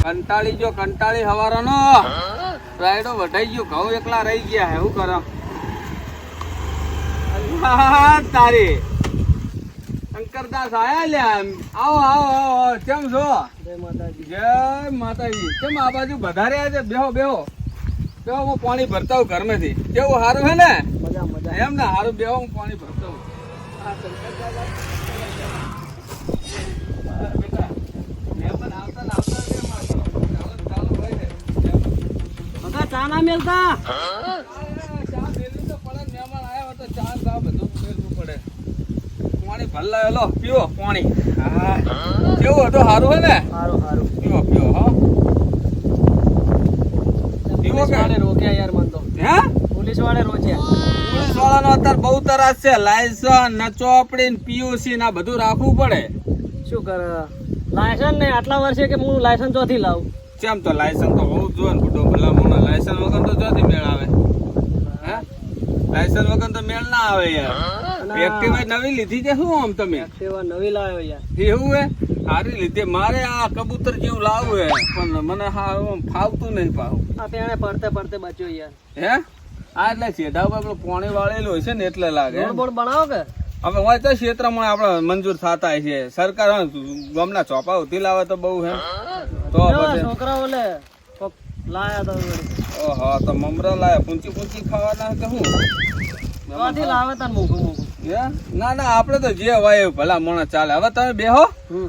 કંટાળી હવારનો રાયડો વઢાઈ ગયો, ઘઉં એકલા રહી ગયા હે, શું કરો તારી શંકરદાસ આયા લ્યા, આવો આવો આવો, કેમ છો? જય માતાજી. કેમ આ બાજુ વધારે છે? બેહો બેહો બેહો, હું પાણી ભરતા હું ઘરમાંથી. કેવું સારું હે ને? એમ ને સારું, બેહો હું પાણી ભરતા હું. ચા ના મેલતા? ચા મેલવી તો પડે, મહેમાન આવ્યા હોય તો ચા બા બધું મેલવું પડે. પાણી ભરલાયો, લો પીવો પાણી. હા, કેવું હતું? સારું હે ને? સારું સારું. પીવો પીવો. હો પીવો કે રોક્યા યાર મન તો. હે? પોલીસ વાળે રોક્યા. પોલીસ વાળાનો અત્યારે બહુ તરાસ છે. લાયસન્સ ને ચોપડી ને પીયુસી ને બધું રાખવું પડે. શું કરે? લાયસન્સ ને આટલા વર્ષે કે હું લાયસન્સ ચોથી લાવું? કેમ તો લાયસન્સ તો હોવું જ જોઈએ ને બુડો ભલામણ. લાયસન્સ વગર તો જોથી મેળ આવે? હે? લાયસન્સ વગર તો મેળ ના આવે યાર. એક્ટિવા નવી લીધી છે શું આમ તમે? એક્ટિવા નવી લાવ્યો યાર. એવું હે? સારી લીધી. મારે આ કબૂતર જેવું લાવવું હે, પણ મને ફાવતું નહીં પાવું. આ તેને પડતે પડતે બચ્યો યાર. હે? આ એટલે સીધા ઉપર પેલું પાણી વાળેલું હોય છે ને એટલે લાગે. રોડ બોર્ડ બનાવો કે? હવે હોય તો ક્ષેત્રમાં આપડે મંજૂર થતા છે. સરકાર ગામના ચોપા ઉધી લાવે તો બહુ હે. તો છોકરાઓ લે લાયા તો ઓહો, તો મમરા લાયા. પૂંચી ખાવાના કે શું? ચોથી લાવે તાર મૂકું મૂકું. ના ના, આપડે તો જે હોય એવું ભલા મોણા ચાલે. હવે તમે બેહો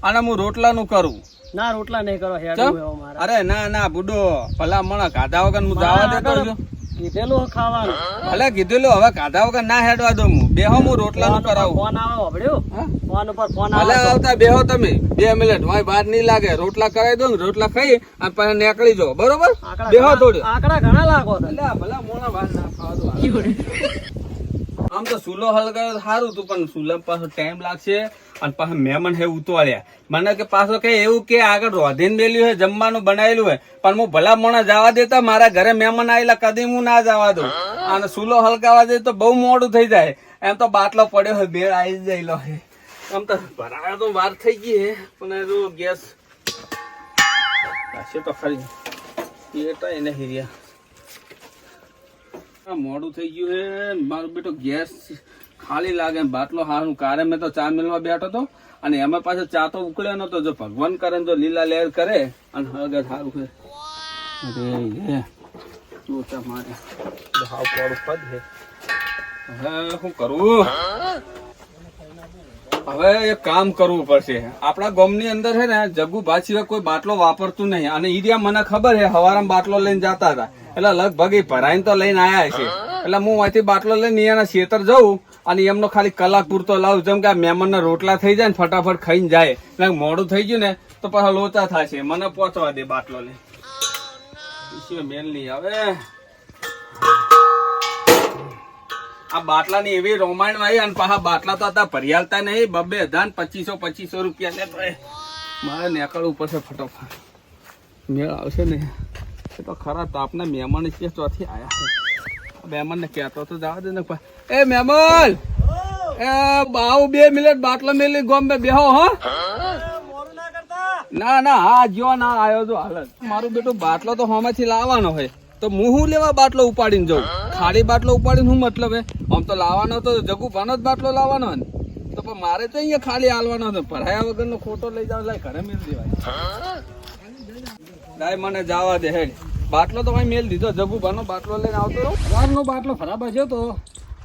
અને હું રોટલા નું કરું. ના રોટલા નહીં કરો હેડું મારે. અરે ના ના બુડો, ભલા મોણા કાઢા વગર હું જવા દેતો છું. કીધેલું ખાવાનું. ભલે કીધેલું, હવે કાઢા વગર ના હેડવા દઉં હું. બેહો, હું રોટલા નું કરાવું. ફોન આવે હોભળ્યું? ફોન ઉપર ફોન ભલે આવે. આવતા બેહો તમે 2 મિનિટ. હોય બહાર નહીં લાગે. રોટલા કરાવી દો ને, રોટલા ખાઈ અને પછી નીકળી જાઓ. બરોબર? બેહો થોડું. આંકડા ઘણા લાગો. ભલા મોણા બહાર ના ખાવા દો. આમ તો સુલો હલગાવ્યો સારું હતું, પણ સુલા પાછો ટાઈમ લાગશે અને પાછા મહેમાન હે ઉતવાળ્યા. મને કે પાછો કે એવું કે આગળ રોધીને મેલ્યું હોય, જમવાનું બનાવેલું હોય, પણ હું ભલા મોણા જવા દેતા. મારા ઘરે મહેમાન આવેલા કદી હું ના જવા દઉં. અને સુલો હલગાવા દે તો બહુ મોડું થઈ જાય. એમ તો બાટલો પડ્યો હોય, બેળ આવી જાયલો હે. આમ તો ભરાવા તો વાર થઈ ગઈ હે, પણ ગેસ તો ખરી એને હિરિયા મોડું થઈ ગયું હે. મારું બેટો ગેસ ખાલી લાગે. બાટલો હારું કારે મેં તો ચા મેળવા બેઠો હતો અને એમાં પાછો ચા તો ઉકળ્યો નતો. જો ભગવાન કરે ને તો લીલા લહેર કરે અને હળગે સારું છે. અરે ચા મારે હાવ પોડું પદ છે. હવે શું કરવું? હવે એક કામ કરવું પડશે. આપણા ગામની અંદર છે ને જગ્ગુ ભા સિવાય કોઈ બાટલો વાપરતું નહીં. અને ઈરિયા મને ખબર છે હવારમાં બાટલો લઈને જતા હતા, એટલે લગભગ એ ભરાઈને તો લઈને આયા છે. એટલે હું અહીંથી બાટલો લઈને એના ખેતર જઉં અને એમનો ખાલી કલાક પૂરતો લાવું. જેમ કે આ મહેમાનના રોટલા થઈ જાય ને ફટાફટ ખાઈને જાય. એટલે મોડું થઈ ગયું ને તો પાછા લોચા થશે. મને પહોંચવા દે બાટલો લઈને. મેલ નહીં આવે. આ બાટલાની એવી રોમાણ વાળી અને પાછા બાટલા તો હતા ભરિયાલતા નહીં. 2,000 રૂપિયા ને મારે નીકળવું પડશે ફટોફટ. મેળ આવશે ને તો ખરા. તો આપના મહેમાન છે ચોથી આયા છે. મહેમાન ને કહેતો તો જવા દે ને. એ મહેમાન, એ બાવ 2 મિનિટ બાટલો મેલી ગોમ બે બેહો. હો ના ના, હા જો ના આવ્યો તો હાલત. મારું બેટું બાટલો તો હોમાંથી લાવવાનો હોય તો હું શું લેવા બાટલો ઉપાડીને જઉં? ખાલી બાટલો ઉપાડીને શું મતલબ હે? આમ તો લાવવાનો તો જગુ ભાનો જ બાટલો લાવવાનો ને. તો પણ મારે તો અહીંયા ખાલી હાલવાનો હતો. ભરાયા વગરનો ખોટો લઈ જાવ, લાય ઘરે મેળ દેવાય. લાય મને જવા દે હેડ. બાટલો તો મેં મેલ દીધો. જગુ ભાનો બાટલો લઈને આવતો રહો. સવારનો બાટલો ખરાબ હશે તો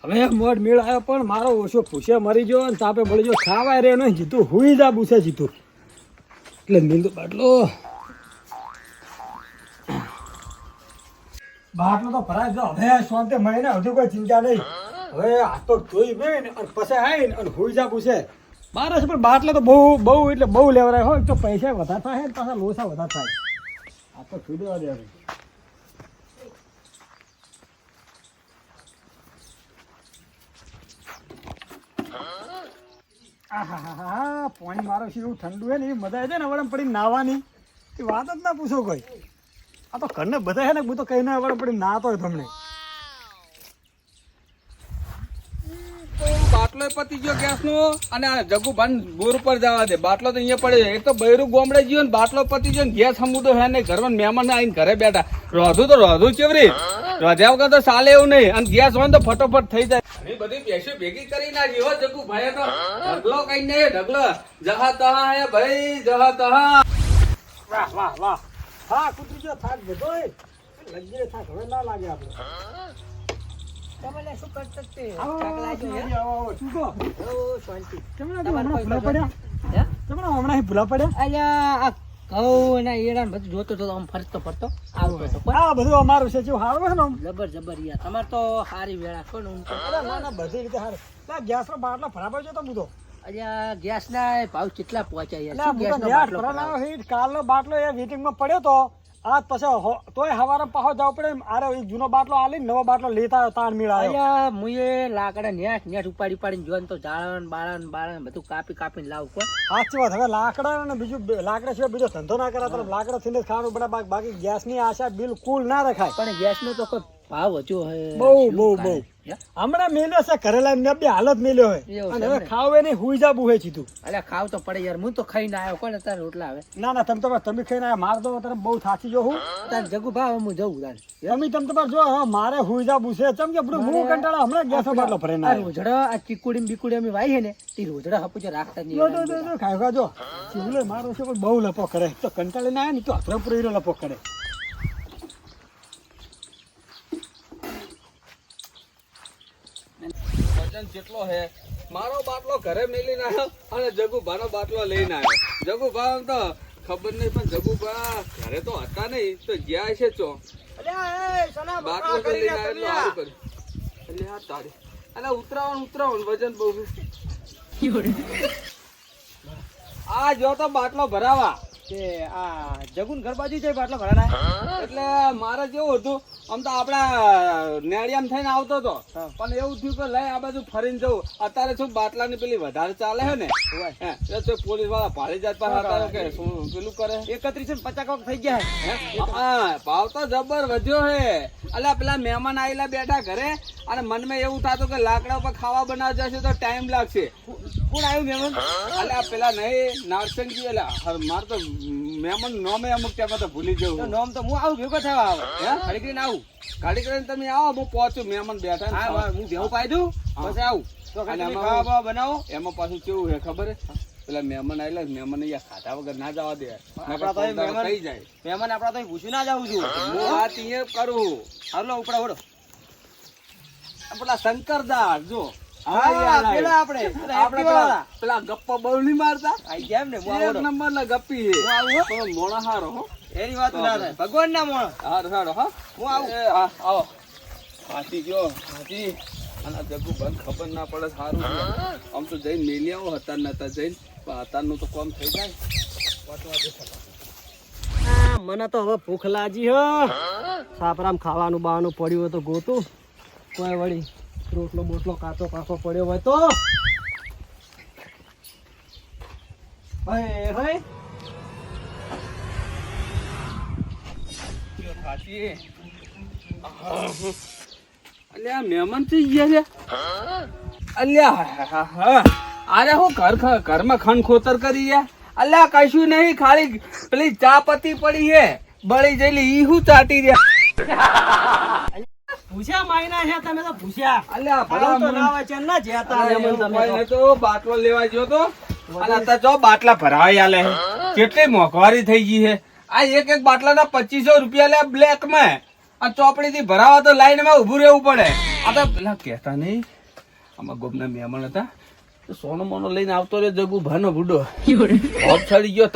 હવે મોડ મેળ આવ્યો. પણ મારો ઓછો ભૂસે મરી ગયો અને તાપે બળી ગયો. ખાવાય રે નહીં જીતું, હુઈ જા ભૂસે જીતું. એટલે મેલ તો બાટલો તો ભરાય જો. હવે શાંતિ મળીને હજુ કોઈ ચિંતા નહીં. હવે આ તો જોઈ બેન અને પછી આવીને અને હુઈ જા પૂછે બાર છે. પણ બાટલો તો બહુ એટલે બહુ લેવરાય હોય તો પૈસા વધારે થાય ને પાછા લોસા વધારે થાય. આ તો છૂ દેવા દે. હા પાણી મારો છે એવું ઠંડુ હે ને એવી મજા આવે છે ને વળમ પડી નાવાની. એ વાત જ ના પૂછો કોઈ. આ તો ઘરને બધા છે ને હું તો કઈ ના વળમ પડી નાતો હોય તમને. બાટલો પતી ગયો ગેસ નો અને આ જગુ ભાન બોર ઉપર જવા દે. બાટલો તો અહીંયા પડે છે. એક તો બૈરું ગોમડે ગયો ને બાટલો પતી ગયો ને ગેસ હમું તો હે નહીં. ઘરમાં મહેમાન આવીને ઘરે બેઠા રોધું ચેવરી રોધ્યા વગર તો ચાલે એવું નહીં. અને ગેસ હોય ને તો ફટોફટ થઈ જાય. ઘણી બધી પેશો ભેગી કરી નાખી હો જગુ ભાઈ તો ઢગલો કઈ નહીં ઢગલો જહા તહા હે ભાઈ જહા તહા. વાહ વાહ વાહ હા કૂતરી જો થાક બધો લગીરે થાક હવે ના લાગે આપણે તમારે શું કરતા તે આવો, થાક લાગ્યો હે? આવો, આવો, શું કહો? ઓ શાંતિ. કેમ ના તમારે હમણાં કોઈ ભૂલા બાજુ? પડ્યા હે? કેમ ના હમણાં ભૂલા પડ્યા અલ્યા આ ઘઉં ને એડા ને બધું જોતો જોતો આમ ફરતો આવતો હતો કોઈ આ બધું અમારું છે જેવું હારું છે ને આમ. જબર યાર તમારે તો સારી વેળા છો ને ઊંઘ તો. અરે ના ના બધી રીતે હારું ના ગેસનો બાટલો ભરાવો છે તો હું તો અલ્યા ગેસ ના ભાવ કેટલા પહોંચ્યા યાર એટલે શું હું તો ગેસનો ગેસ બાટલો ભરાવાનો ભરાવો? છે. કાલનો બાટલો એ વેટિંગમાં પડ્યો તો આજ પછી તોય હવારે પાછો જવું પડે અરે એ જૂનો બાટલો આલી નવો બાટલો લેતા આવ્યો, તાણ મેળ આવ્યો અલ્યા મુએ લાકડા નેટ ઉપાડીને જોન તો જાળન બાળન બધું કાપીને લાવું કોઈ. સાચી વાત હવે લાકડા ને બીજું લાકડા સિવાય બીજો ધંધો ના કરાતો લાકડા થી ખાવાનું બના બાકી ગેસ ની આશા બિલકુલ ના રખાય. પણ ગેસ નો તો કોઈ ભાવ હજુ હે બહુ હમણાં મેલ્યો છે ઘરે લાવીને બે હાલત મેલ્યો હોય એવું અને છે હવે ને? ખાવે નહીં હુઈ જા બુહે સીધું. અલ્યા ખાવ તો પડે યાર હું તો ખાઈને આવ્યો કોને તારે રોટલા આવે ના ના તમે ખાઈને આવ્યા મારે તો તને બહુ થાકી જો હું તાર જગુ ભાવ હું જવું તાર તમે તમારે જો હવે મારે હુઈ જા બુસે ચમ કે હું કંટાળા હમણાં ગેસ બાટલો ભરીને આ આવ્યો. રોજડા આ ચીકુડી બીકુડી અમે વાઈ હે ને તે રોજડા હપુચે રાખતા જ જો નહીં. ખાવા જો શિવલે મારો છે પણ બહુ લપો કરે તો કંટાળીને આવ્યા ને તો હથરો પૂરો લપો કરે. વજન કેટલો હે મારો બાટલો ઘરે મેલીને આવ્યો અને જગુભાનો બાટલો લઈને આવ્યો. જગુભા તો ખબર નહીં પણ જગુભા ઘરે તો હતા નહીં તો જ્યાં છે ચો બાટલો તો લઈને આવ્યો એટલે સારું કર્યું. એટલે હા તારી અને ઉતરાવણ વજન બહુ. આ જો તો બાટલો ભરાવા તે આ જગુન ઘર બાજુ જાય બાટલો ભરાના એટલે મારે કેવું હતું આમ તો આપડા નેડિયામ થઈને આવતો હતો પણ એવું થયું કે લઈ આ બાજુ ફરીને જવું. અત્યારે શું બાટલાની પેલી વધારે ચાલે છે ને હે, એટલે પોલીસ વાળા ભાડી જાત પાસે અત્યારે કે શું પેલું કરે 31-50 થઈ ગયા હે? હા ભાવ તો જબર વધ્યો હે. અલ્યા પેલા મહેમાન આવેલા બેઠા ઘરે અને મનમાં એવું થતું કે લાકડા ઉપર ખાવા બનાવવા જશે તો ટાઈમ લાગશે. કોણ આવ્યું મહેમાન? અલ્યા પેલા નહીં નારસંગજી એટલે મારે તો મહેમાન નોમે અમુક ટાઈમે તો ભૂલી તો જવું. નોમ તો હું આવું ભેગો થવા આવે હે? ખડી કરીને આવું ગાડી કરીને તમે આવો હું પહોંચું મહેમાન બેઠા ને હા ખાવા. હું ભેવું પાઈ દઉં પછી આવું તો અને તમે આમાં ખાવા બાવા બનાવો એમાં પાછું કેવું છે ખબર હે પેલા મહેમાન આવેલા મહેમાન અહીંયા ખાધા વગર ના જવા દે આપણા તો અહીં મહેમાન- થઈ જાય. મહેમાન આપડા તો પૂછ્યું ના જાવું છું હું વાત અહીંયા કરું. હાલો ઉપડા વડો આ પેલા શંકરદાસ જો હા પેલા આપણે આપણે પેલા ગપ્પા બહુ નહીં મારતા આઈ ગયા એમ ને હું એક આવડો નંબર ના ગપ્પી છે. હું આવું હો. પણ મોણા હારો હો. એની વાત ના થાય ભગવાન ના મોણ હારો હારો હા હું આવું એ, હા આવો હાથી ગયો હાથી અને આ જગ્ગુ બંધ ખબર ના પડે સારું છે. આમ તો જઈને મેલી આવો હતા નતા જઈને પણ અત્યારનું તો કામ થઈ જાય. મને તો હવે ભૂખ લાગી હો સાપરામ ખાવાનું બાવાનું પડ્યું હોય તો ગોતું કોઈ વળી રોટલો બોટલો કાચો કાચો પડ્યો હોય તો હાથી અલ્યા મહેમાન થઈ ગયા છે. અલ્યા અરે હું ઘરમાં ખન ખોતર કરી ગયા. અલ્યા કશું નહીં ખાલી પેલી ચા પત્તી પડી છે બળી જયેલી ઈ હું ચાટી રહ્યા. ભૂસ્યા માયના છે તમે તો ભૂસ્યા અલ્યા ભલા આવું તો ના હોય છે ના જેતા અરે મહેમાન તમે મોબાઈલ તો બાટલો લેવા ગયો તો અને અત્યારે જો બાટલા ભરાવા આલે છે. કેટલી મોંઘવારી થઈ ગઈ છે. આ એક બાટલાના 2500 રૂપિયા લે બ્લેક માં. આ ચોપડી થી ભરાવા તો લાઈન માં ઉભું રહેવું પડે. આ તો પેલા કહેતા નહીં આમાં ગોમના મહેમાન હતા તો સોનો મોનો લઈને આવતો રહ્યો જગુ ભાનો બુડો હોપ ચડી ગયો.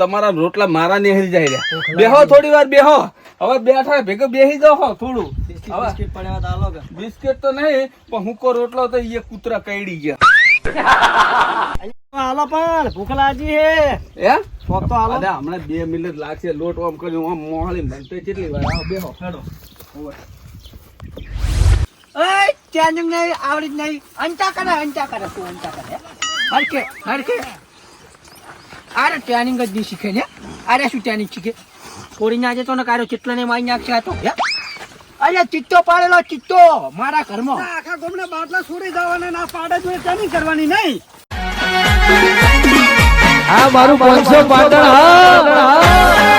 તમારા રોટલા મારા નેહરી જાય રહ્યા. બેહો થોડી વાર બેહો. હવે બેઠા ભેગો બેહી જાઓ થોડું. હવે બિસ્કિટ પડ્યા તો આલો કે બિસ્કિટ તો નહીં પણ હુંકો રોટલો તો એ કૂતરા કઈડી ગયા. હાલો પણ ભૂખ લાગી હે હે શોખ તો હાલો અરે હમણાં 2 મિનિટ લાગશે લોટ આમ કર્યું આમ મોહાલી બનતે કેટલી વાર આવો બેહો હેડો. ઓય ચાંદંગ નહીં આવડી જ નહીં અંતા કરે તું અંતા કરે હરકે આરે ટ્રેનિંગ જ નહીં શીખે ને આરે શું ટ્રેનિંગ શીખે છોડી ના જતો ને કારો કેટલા ને મારી નાખશે આ તો હે અહીંયા ચિત્તો પાડેલો ચિત્તો મારા ઘરમાં. આખા ગામના બાટલા છોડી જવાના ના પાડે જોઈએ તેની કરવાની નહીં. આ મારું 500 પાટણ હા